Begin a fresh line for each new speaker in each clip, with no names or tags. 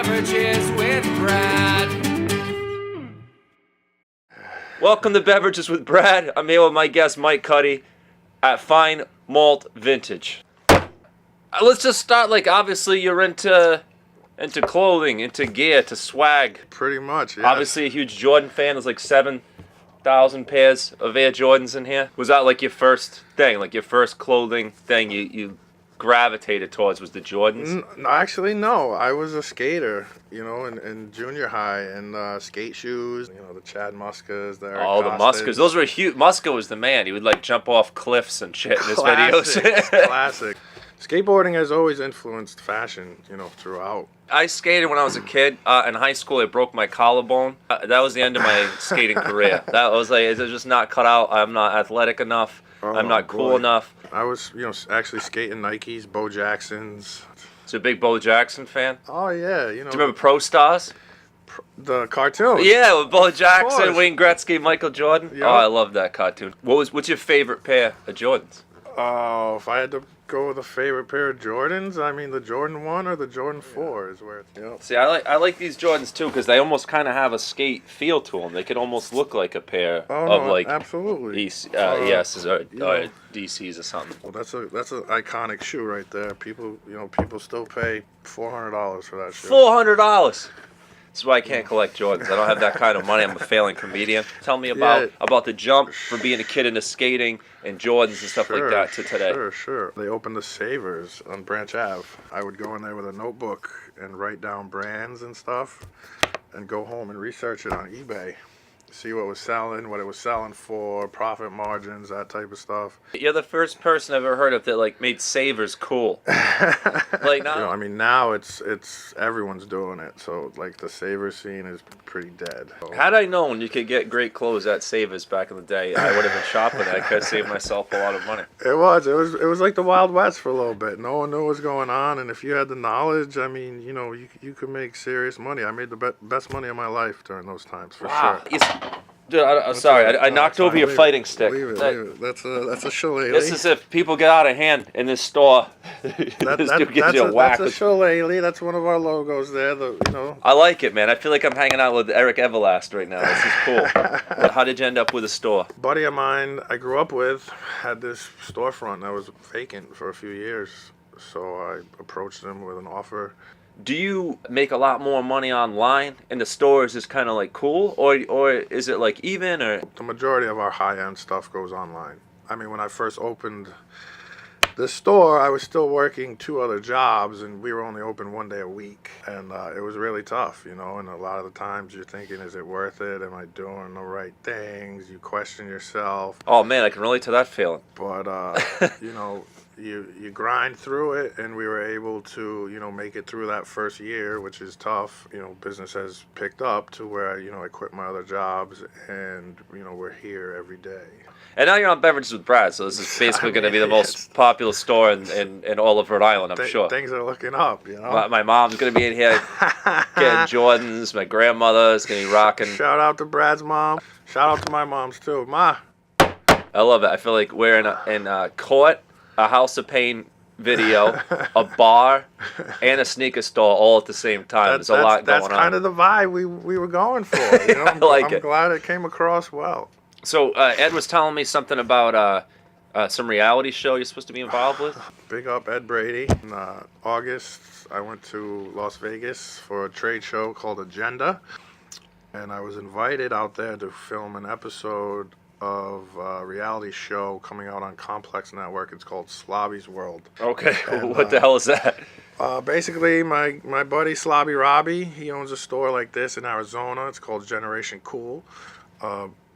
Beverages with Brad.
Welcome to Beverages with Brad. I'm here with my guest Mike Cuddy at Fine Malt Vintage. Let's just start. Like, obviously, you're into clothing, into gear, to swag.
Pretty much, yeah.
Obviously, a huge Jordan fan. There's like 7,000 pairs of Air Jordans in here. Was that like your first thing, like your first clothing thing you gravitated towards was the Jordans?
Actually, no. I was a skater, in junior high, and skate shoes, the Chad Muskas, the Eric
Oh, the
Costas.
Muskas. Those were huge. Muska was the man. He would like jump off cliffs and shit in his videos.
Classic. Skateboarding has always influenced fashion, throughout.
I skated when I was a kid. In high school, I broke my collarbone. That was the end of my skating career. That was like, it's just not cut out. I'm not athletic enough. I'm not cool enough.
I was, actually skating Nikes, Bo Jacksons.
So a big Bo Jackson fan?
Oh, yeah,
Do you remember Pro Stars?
The cartoon.
Yeah, with Bo Jackson, Wayne Gretzky, Michael Jordan.
Yep.
Oh, I love that cartoon. What's your favorite pair of Jordans?
Oh, if I had to go with a favorite pair of Jordans, I mean the Jordan 1 or the Jordan 4 is where it's,
See, I like these Jordans too because they almost kind of have a skate feel to them. They could almost look like a pair of like
absolutely.
ESs or DCs or something.
Well, that's an iconic shoe right there. People still pay $400 for that shoe.
$400. That's why I can't collect Jordans. I don't have that kind of money. I'm a failing comedian. Tell me about the jump from being a kid into skating and Jordans and stuff like that to today.
Sure. They opened the Savers on Branch Ave. I would go in there with a notebook and write down brands and stuff and go home and research it on eBay. See what was selling, what it was selling for, profit margins, that type of stuff.
You're the first person I've ever heard of that like made Savers cool. Like now,
now it's everyone's doing it. So like the Saver scene is pretty dead.
Had I known you could get great clothes at Savers back in the day, I would have been shopping. I could have saved myself a lot of money.
It was like the Wild West for a little bit. No one knew what was going on, and if you had the knowledge, you could make serious money. I made the best money of my life during those times for sure.
Dude, I'm sorry. I knocked over your fighting stick.
Leave it. That's a shillelagh.
This is if people get out of hand in this store. This dude gives you a whack.
That's a shillelagh. That's one of our logos there.
I like it, man. I feel like I'm hanging out with Eric Everlast right now. This is cool. But how did you end up with a store?
A buddy of mine I grew up with had this storefront that was vacant for a few years. So I approached him with an offer.
Do you make a lot more money online and the store is just kind of like cool, or is it like even, or?
The majority of our high-end stuff goes online. I mean, when I first opened the store, I was still working 2 other jobs, and we were only open 1 day a week, and it was really tough, and a lot of the times you're thinking, is it worth it? Am I doing the right things? You question yourself.
Oh man, I can relate to that feeling.
But you grind through it, and we were able to make it through that first year, which is tough. Business has picked up to where I quit my other jobs, and we're here every day.
And now you're on Beverages with Brad, so this is basically going to be the most popular store in all of Rhode Island, I'm sure.
Things are looking up,
My mom's going to be in here getting Jordans. My grandmother is going to be rocking.
Shout out to Brad's mom. Shout out to my moms too. Ma.
I love it. I feel like we're in a court, a House of Pain video, a bar, and a sneaker store all at the same time. There's a lot going on.
That's kind of the vibe we were going for. I'm glad it came across well.
So Ed was telling me something about some reality show you're supposed to be involved with.
Big up Ed Brady. In August, I went to Las Vegas for a trade show called Agenda, and I was invited out there to film an episode of a reality show coming out on Complex Network. It's called Slobby's World.
Okay, and, what the hell is that?
Basically, my buddy Slobby Robbie, he owns a store like this in Arizona. It's called Generation Cool.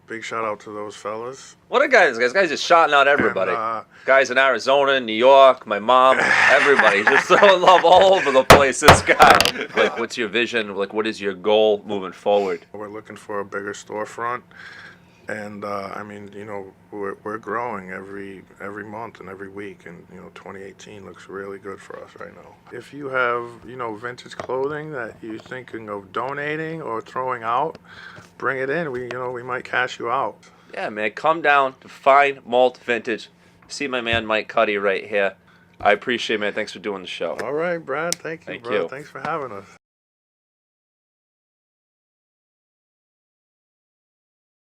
Big shout out to those fellas.
What a guy! This guy's just shouting out everybody. And, guys in Arizona, New York, my mom, everybody. Just throwing love all over the place, this guy. Like, what's your vision? Like, what is your goal moving forward?
We're looking for a bigger storefront. And we're growing every month and every week, and 2018 looks really good for us right now. If you have vintage clothing that you're thinking of donating or throwing out, bring it in. We might cash you out.
Yeah, man, come down to Fine Malt Vintage. See my man Mike Cuddy right here. I appreciate it, man. Thanks for doing the show.
All right, Brad. Thank you, bro.
You.
Thanks for having us.